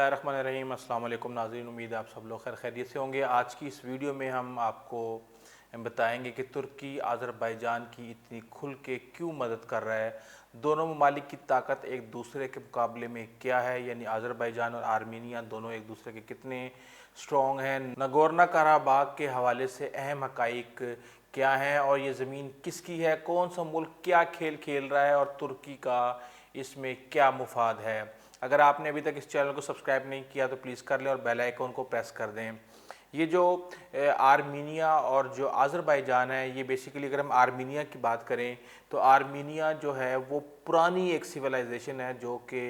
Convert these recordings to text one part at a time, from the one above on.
اللہ الرحمن الرحیم۔ السلام علیکم ناظرین، امید ہے آپ سب لوگ خیر خیریت سے ہوں گے۔ آج کی اس ویڈیو میں ہم آپ کو بتائیں گے کہ ترکی آذربائیجان کی اتنی کھل کے کیوں مدد کر رہا ہے، دونوں ممالک کی طاقت ایک دوسرے کے مقابلے میں کیا ہے، یعنی آذربائیجان اور آرمینیا دونوں ایک دوسرے کے کتنے سٹرونگ ہیں، نگورنو قراباغ کے حوالے سے اہم حقائق کیا ہیں اور یہ زمین کس کی ہے، کون سا ملک کیا کھیل کھیل رہا ہے اور ترکی کا اس میں کیا مفاد ہے۔ اگر آپ نے ابھی تک اس چینل کو سبسکرائب نہیں کیا تو پلیز کر لیں اور بیل آئیکن کو پریس کر دیں۔ یہ جو آرمینیا اور جو آذربائیجان ہے، یہ بیسیکلی اگر ہم آرمینیا کی بات کریں تو آرمینیا جو ہے وہ پرانی ایک سیولائزیشن ہے جو کہ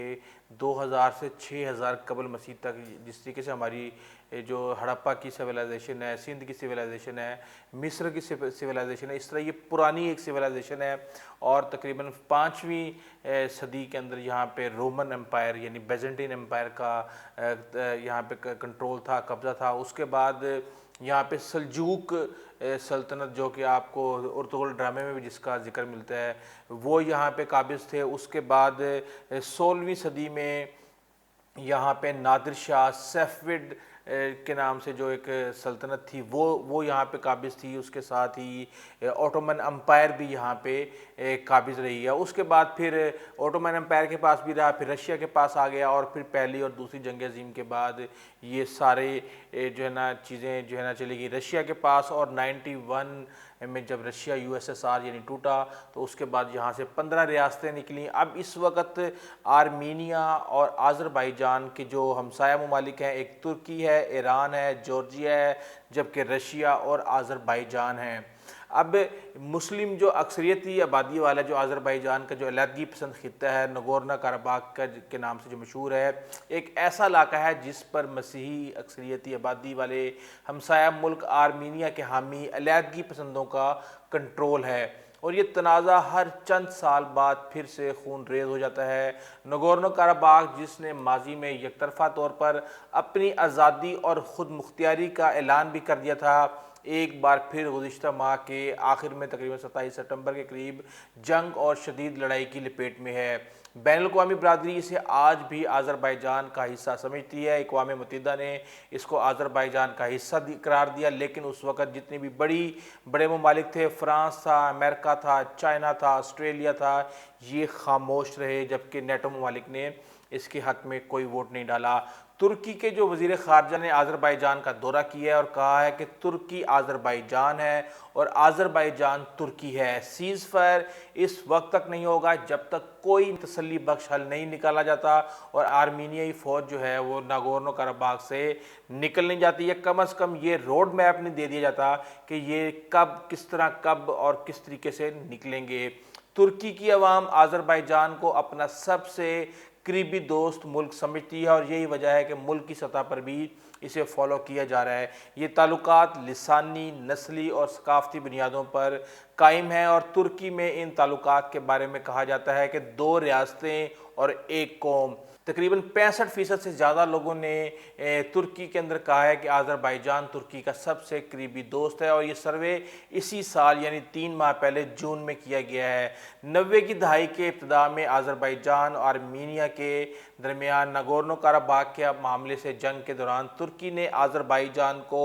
2000 سے 6000 قبل مسیح تک، جس طریقے سے ہماری جو ہڑپا کی سیولائزیشن ہے، سندھ کی سیولائزیشن ہے، مصر کی سیولائزیشن ہے، اس طرح یہ پرانی ایک سیولائزیشن ہے اور تقریباً 5ویں صدی کے اندر یہاں پہ رومن امپائر یعنی بیزنٹین امپائر کا یہاں پہ کنٹرول تھا، قبضہ تھا۔ اس کے بعد یہاں پہ سلجوق سلطنت، جو کہ آپ کو ارطغرل ڈرامے میں بھی جس کا ذکر ملتا ہے، وہ یہاں پہ قابض تھے۔ اس کے بعد 16ویں صدی میں یہاں پہ نادر شاہ سیفوڈ کے نام سے جو ایک سلطنت تھی وہ یہاں پہ قابض تھی۔ اس کے ساتھ ہی اوٹومن امپائر بھی یہاں پہ قابض رہی ہے۔ اس کے بعد پھر اوٹومن امپائر کے پاس بھی رہا، پھر رشیا کے پاس آ گیا اور پھر پہلی اور دوسری جنگ عظیم کے بعد یہ سارے جو ہے نا چیزیں جو ہے نا چلی گئی رشیا کے پاس، اور 91 میں جب رشیا USSR یعنی ٹوٹا تو اس کے بعد یہاں سے 15 ریاستیں نکلیں۔ اب اس وقت آرمینیا اور آذربائیجان کے جو ہمسایہ ممالک ہیں، ایک ترکی ہے، ایران ہے، جارجیا ہے، جبکہ رشیا اور آذربائیجان ہیں۔ اب مسلم جو اکثریتی آبادی والا جو آذربائیجان کا جو علیحدگی پسند خطہ ہے، نگورنو قراباغ کے نام سے جو مشہور ہے، ایک ایسا علاقہ ہے جس پر مسیحی اکثریتی آبادی والے ہمسایہ ملک آرمینیا کے حامی علیحدگی پسندوں کا کنٹرول ہے، اور یہ تنازع ہر چند سال بعد پھر سے خون ریز ہو جاتا ہے۔ نگورنو قراباغ جس نے ماضی میں یک طرفہ طور پر اپنی آزادی اور خود مختاری کا اعلان بھی کر دیا تھا، ایک بار پھر گزشتہ ماہ کے آخر میں تقریباً 27 ستمبر کے قریب جنگ اور شدید لڑائی کی لپیٹ میں ہے۔ بین الاقوامی برادری اسے آج بھی آذربائیجان کا حصہ سمجھتی ہے۔ اقوام متحدہ نے اس کو آذربائیجان کا حصہ قرار دیا، لیکن اس وقت جتنے بھی بڑے ممالک تھے، فرانس تھا، امریکہ تھا، چائنا تھا، آسٹریلیا تھا، یہ خاموش رہے، جبکہ نیٹو ممالک نے اس کے حق میں کوئی ووٹ نہیں ڈالا۔ ترکی کے جو وزیر خارجہ نے آذربائیجان کا دورہ کیا ہے اور کہا ہے کہ ترکی آذربائیجان ہے اور آذربائیجان ترکی ہے۔ سیز فائر اس وقت تک نہیں ہوگا جب تک کوئی تسلی بخش حل نہیں نکالا جاتا اور آرمینیائی فوج جو ہے وہ ناگورنو قراباغ سے نکل نہیں جاتی، یا کم از کم یہ روڈ میپ نہیں دے دیا جاتا کہ یہ کس طرح کب اور کس طریقے سے نکلیں گے۔ ترکی کی عوام آذربائیجان کو اپنا سب سے قریبی دوست ملک سمجھتی ہے، اور یہی وجہ ہے کہ ملک کی سطح پر بھی اسے فالو کیا جا رہا ہے۔ یہ تعلقات لسانی، نسلی اور ثقافتی بنیادوں پر قائم ہیں، اور ترکی میں ان تعلقات کے بارے میں کہا جاتا ہے کہ 2 ریاستیں اور ایک قوم۔ تقریباً 65% سے زیادہ لوگوں نے ترکی کے اندر کہا ہے کہ آذربائیجان ترکی کا سب سے قریبی دوست ہے، اور یہ سروے اسی سال یعنی 3 ماہ پہلے جون میں کیا گیا ہے۔ 90 کی دہائی کے ابتدا میں آذربائیجان اور آرمینیا کے درمیان ناگورنو قراباغ کے معاملے سے جنگ کے دوران ترکی نے آذربائیجان کو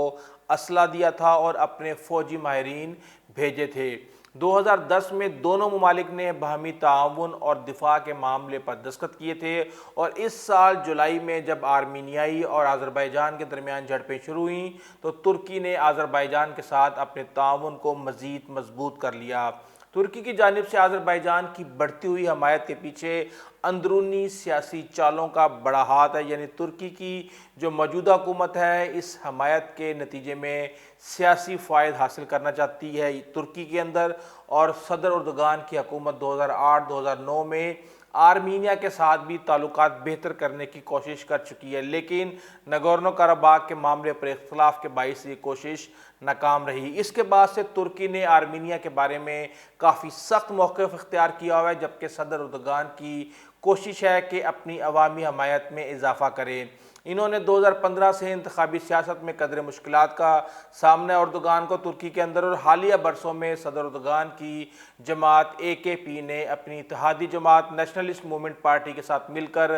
اسلحہ دیا تھا اور اپنے فوجی ماہرین بھیجے تھے۔ 2010 میں دونوں ممالک نے باہمی تعاون اور دفاع کے معاملے پر دستخط کیے تھے، اور اس سال جولائی میں جب آرمینیائی اور آذربائیجان کے درمیان جھڑپیں شروع ہوئیں تو ترکی نے آذربائیجان کے ساتھ اپنے تعاون کو مزید مضبوط کر لیا۔ ترکی کی جانب سے آذربائیجان کی بڑھتی ہوئی حمایت کے پیچھے اندرونی سیاسی چالوں کا بڑا ہاتھ ہے، یعنی ترکی کی جو موجودہ حکومت ہے اس حمایت کے نتیجے میں سیاسی فائد حاصل کرنا چاہتی ہے ترکی کے اندر، اور صدر اردوغان کی حکومت 2008-2009 میں آرمینیا کے ساتھ بھی تعلقات بہتر کرنے کی کوشش کر چکی ہے، لیکن ناگورنو قراباغ کے معاملے پر اختلاف کے باعث یہ کوشش ناکام رہی۔ اس کے بعد سے ترکی نے آرمینیا کے بارے میں کافی سخت موقف اختیار کیا ہوا ہے، جبکہ صدر اردوغان کی کوشش ہے کہ اپنی عوامی حمایت میں اضافہ کریں۔ انہوں نے 2015 سے انتخابی سیاست میں قدر مشکلات کا سامنا ہے اردوغان کو ترکی کے اندر، اور حالیہ برسوں میں صدر اردوغان کی جماعت AKP نے اپنی اتحادی جماعت نیشنلسٹ موومنٹ پارٹی کے ساتھ مل کر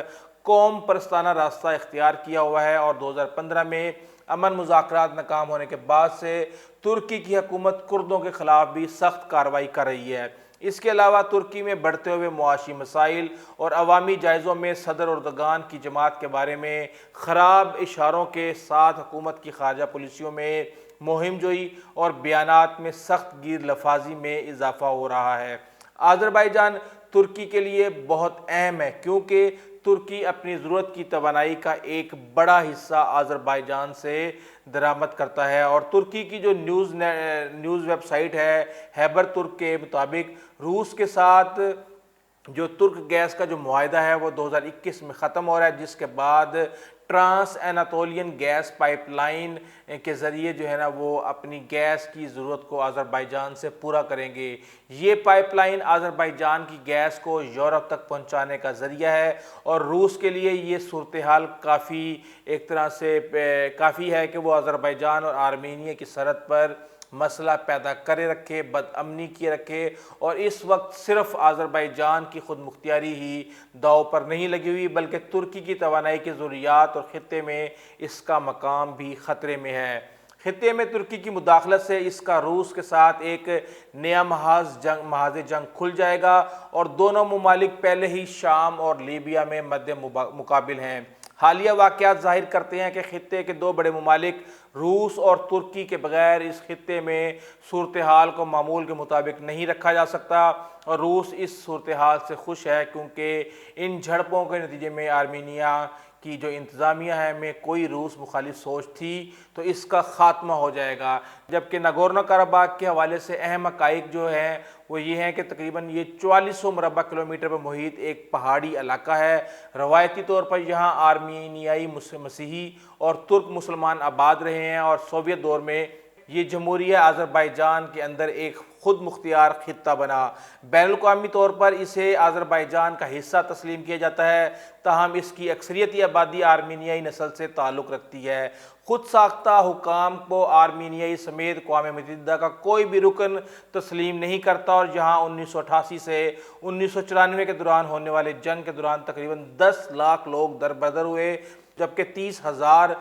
قوم پرستانہ راستہ اختیار کیا ہوا ہے اور 2015 میں امن مذاکرات ناکام ہونے کے بعد سے ترکی کی حکومت کردوں کے خلاف بھی سخت کارروائی کر رہی ہے۔ اس کے علاوہ ترکی میں بڑھتے ہوئے معاشی مسائل اور عوامی جائزوں میں صدر اردگان کی جماعت کے بارے میں خراب اشاروں کے ساتھ حکومت کی خارجہ پالیسیوں میں مہم جوئی اور بیانات میں سخت گیر لفاظی میں اضافہ ہو رہا ہے۔ آذربائیجان ترکی کے لیے بہت اہم ہے کیونکہ ترکی اپنی ضرورت کی توانائی کا ایک بڑا حصہ آذربائیجان سے درآمد کرتا ہے، اور ترکی کی جو نیوز ویب سائٹ ہے خیبر ترک کے مطابق روس کے ساتھ جو ترک گیس کا جو معاہدہ ہے وہ 2021 میں ختم ہو رہا ہے، جس کے بعد ٹرانس ایناتولین گیس پائپ لائن کے ذریعے جو ہے نا وہ اپنی گیس کی ضرورت کو آذربائیجان سے پورا کریں گے۔ یہ پائپ لائن آذربائیجان کی گیس کو یورپ تک پہنچانے کا ذریعہ ہے، اور روس کے لیے یہ صورتحال کافی ایک طرح سے کافی ہے کہ وہ آذربائیجان اور آرمینیا کی سرحد پر مسئلہ پیدا کرے رکھے، بد امنی کیے رکھے، اور اس وقت صرف آذربائیجان کی خود مختاری ہی داؤ پر نہیں لگی ہوئی بلکہ ترکی کی توانائی کی ضروریات اور خطے میں اس کا مقام بھی خطرے میں ہے۔ خطے میں ترکی کی مداخلت سے اس کا روس کے ساتھ ایک نیا محاذ جنگ کھل جائے گا، اور دونوں ممالک پہلے ہی شام اور لیبیا میں مد مقابل ہیں۔ حالیہ واقعات ظاہر کرتے ہیں کہ خطے کے دو بڑے ممالک روس اور ترکی کے بغیر اس خطے میں صورتحال کو معمول کے مطابق نہیں رکھا جا سکتا، اور روس اس صورتحال سے خوش ہے کیونکہ ان جھڑپوں کے نتیجے میں آرمینیا کی جو انتظامیہ ہے میں کوئی روس مخالف سوچ تھی تو اس کا خاتمہ ہو جائے گا، جبکہ ناگورنو قرباخ کے حوالے سے اہم حقائق جو ہیں وہ یہ ہیں کہ تقریباً یہ 4400 مربع کلومیٹر پر محیط ایک پہاڑی علاقہ ہے۔ روایتی طور پر یہاں آرمینیائی مسیحی اور ترک مسلمان آباد رہے ہیں، اور سوویت دور میں یہ جمہوریہ آذربائیجان کے اندر ایک خود مختار خطہ بنا۔ بین الاقوامی طور پر اسے آذربائیجان کا حصہ تسلیم کیا جاتا ہے، تاہم اس کی اکثریتی آبادی آرمینیائی نسل سے تعلق رکھتی ہے۔ خود ساختہ حکام کو آرمینیائی سمیت اقوام متحدہ کا کوئی بھی رکن تسلیم نہیں کرتا، اور یہاں 1988 سے 1994 کے دوران ہونے والے جنگ کے دوران تقریباً 10 لاکھ لوگ دربدر ہوئے، جبکہ 30,000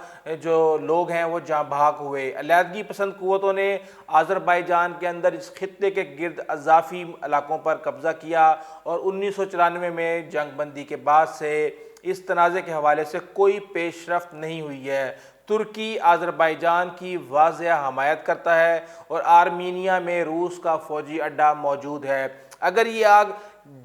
جو لوگ ہیں وہ جاں بحق ہوئے۔ علیحدگی پسند قوتوں نے آذربائیجان کے اندر اس خطے کے گرد اضافی علاقوں پر قبضہ کیا، اور 1994 میں جنگ بندی کے بعد سے اس تنازع کے حوالے سے کوئی پیش رفت نہیں ہوئی ہے۔ ترکی آذربائیجان کی واضح حمایت کرتا ہے، اور آرمینیا میں روس کا فوجی اڈہ موجود ہے۔ اگر یہ آگ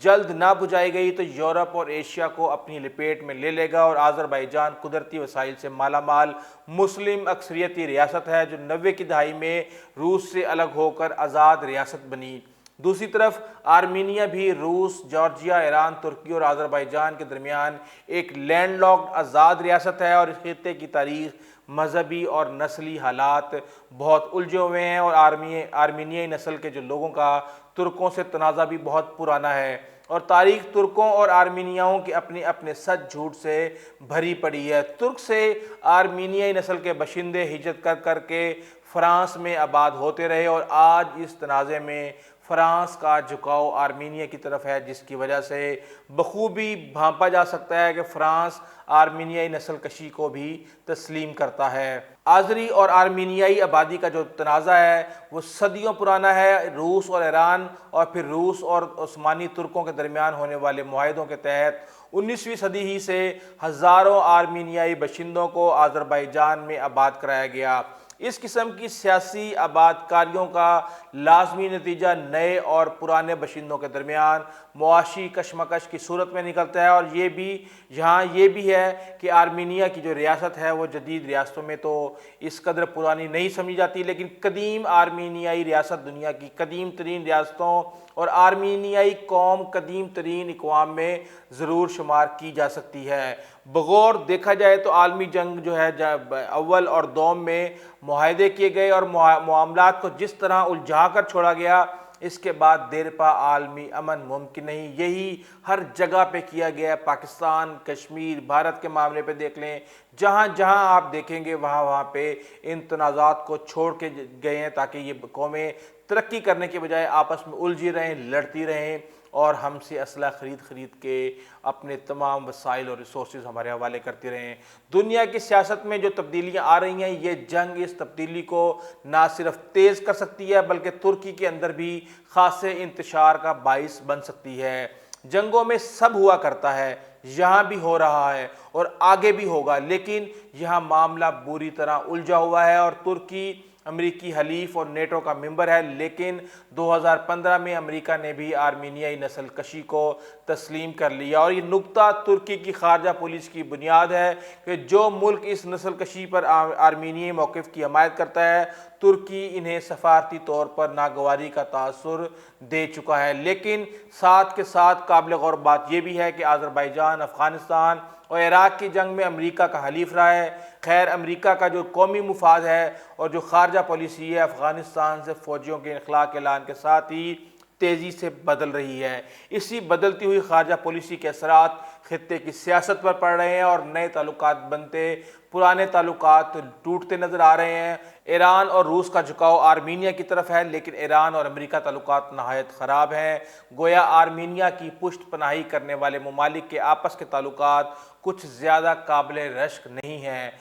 جلد نہ بجھائی گئی تو یورپ اور ایشیا کو اپنی لپیٹ میں لے لے گا، اور آذربائیجان قدرتی وسائل سے مالا مال مسلم اکثریتی ریاست ہے جو 90 کی دہائی میں روس سے الگ ہو کر آزاد ریاست بنی۔ دوسری طرف آرمینیا بھی روس، جارجیا، ایران، ترکی اور آذربائیجان کے درمیان ایک لینڈ لاکڈ آزاد ریاست ہے، اور اس خطے کی تاریخ، مذہبی اور نسلی حالات بہت الجھے ہوئے ہیں، اور آرمینیائی نسل کے جو لوگوں کا ترکوں سے تنازع بھی بہت پرانا ہے، اور تاریخ ترکوں اور آرمینیاؤں کے اپنے سچ جھوٹ سے بھری پڑی ہے۔ ترک سے آرمینیائی نسل کے باشندے ہجرت کر کر کے فرانس میں آباد ہوتے رہے، اور آج اس تنازع میں فرانس کا جھکاؤ آرمینیا کی طرف ہے، جس کی وجہ سے بخوبی بھانپا جا سکتا ہے کہ فرانس آرمینیائی نسل کشی کو بھی تسلیم کرتا ہے۔ آذری اور آرمینیائی آبادی کا جو تنازع ہے وہ صدیوں پرانا ہے۔ روس اور ایران اور پھر روس اور عثمانی ترکوں کے درمیان ہونے والے معاہدوں کے تحت 19ویں صدی ہی سے ہزاروں آرمینیائی باشندوں کو آذربائیجان میں آباد کرایا گیا۔ اس قسم کی سیاسی آباد کاریوں کا لازمی نتیجہ نئے اور پرانے باشندوں کے درمیان معاشی کشمکش کی صورت میں نکلتا ہے، اور یہ بھی ہے کہ آرمینیا کی جو ریاست ہے وہ جدید ریاستوں میں تو اس قدر پرانی نہیں سمجھی جاتی، لیکن قدیم آرمینیائی ریاست دنیا کی قدیم ترین ریاستوں اور آرمینیائی قوم قدیم ترین اقوام میں ضرور شمار کی جا سکتی ہے۔ بغور دیکھا جائے تو عالمی جنگ جو ہے اول اور دوم میں معاہدے کیے گئے اور معاملات کو جس طرح الجھا کر چھوڑا گیا، اس کے بعد دیر پا عالمی امن ممکن نہیں۔ یہی ہر جگہ پہ کیا گیا، پاکستان، کشمیر، بھارت کے معاملے پہ دیکھ لیں، جہاں جہاں آپ دیکھیں گے وہاں پہ ان تنازعات کو چھوڑ کے گئے ہیں تاکہ یہ قومیں ترقی کرنے کے بجائے آپس میں الجھی رہیں، لڑتی رہیں، اور ہم سے اسلحہ خرید کے اپنے تمام وسائل اور ریسورسز ہمارے حوالے کرتے رہیں۔ دنیا کی سیاست میں جو تبدیلیاں آ رہی ہیں، یہ جنگ اس تبدیلی کو نہ صرف تیز کر سکتی ہے بلکہ ترکی کے اندر بھی خاصے انتشار کا باعث بن سکتی ہے۔ جنگوں میں سب ہوا کرتا ہے، یہاں بھی ہو رہا ہے اور آگے بھی ہوگا، لیکن یہاں معاملہ بری طرح الجھا ہوا ہے اور ترکی امریکی حلیف اور نیٹو کا ممبر ہے، لیکن 2015 میں امریکہ نے بھی آرمینیائی نسل کشی کو تسلیم کر لیا، اور یہ نکتہ ترکی کی خارجہ پالیسی کی بنیاد ہے کہ جو ملک اس نسل کشی پر آرمینیائی موقف کی حمایت کرتا ہے، ترکی انہیں سفارتی طور پر ناگواری کا تاثر دے چکا ہے۔ لیکن ساتھ کے ساتھ قابل غور بات یہ بھی ہے کہ آذربائیجان افغانستان اور عراق کی جنگ میں امریکہ کا حلیف رہا ہے۔ خیر، امریکہ کا جو قومی مفاد ہے اور جو خارجہ پالیسی ہے، افغانستان سے فوجیوں کے انخلاء کے اعلان کے ساتھ ہی تیزی سے بدل رہی ہے۔ اسی بدلتی ہوئی خارجہ پالیسی کے اثرات خطے کی سیاست پر پڑ رہے ہیں اور نئے تعلقات بنتے، پرانے تعلقات ٹوٹتے نظر آ رہے ہیں۔ ایران اور روس کا جھکاؤ آرمینیا کی طرف ہے، لیکن ایران اور امریکہ تعلقات نہایت خراب ہیں۔ گویا آرمینیا کی پشت پناہی کرنے والے ممالک کے آپس کے تعلقات کچھ زیادہ قابل رشک نہیں ہیں۔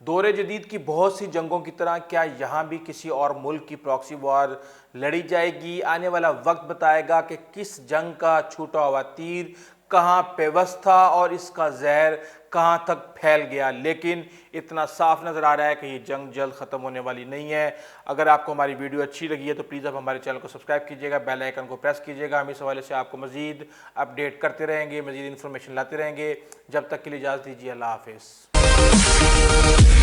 دور جدید کی بہت سی جنگوں کی طرح کیا یہاں بھی کسی اور ملک کی پراکسی وار لڑی جائے گی؟ آنے والا وقت بتائے گا کہ کس جنگ کا چھوٹا ہوا تیر کہاں پیوست تھا اور اس کا زہر کہاں تک پھیل گیا، لیکن اتنا صاف نظر آ رہا ہے کہ یہ جنگ جلد ختم ہونے والی نہیں ہے۔ اگر آپ کو ہماری ویڈیو اچھی لگی ہے تو پلیز آپ ہمارے چینل کو سبسکرائب کیجیے گا، بیل آئیکن کو پریس کیجیے گا۔ ہم اس حوالے سے آپ کو مزید اپڈیٹ کرتے رہیں گے، مزید انفارمیشن لاتے رہیں گے۔ جب تک کے لیے اجازت دیجیے، اللہ حافظ۔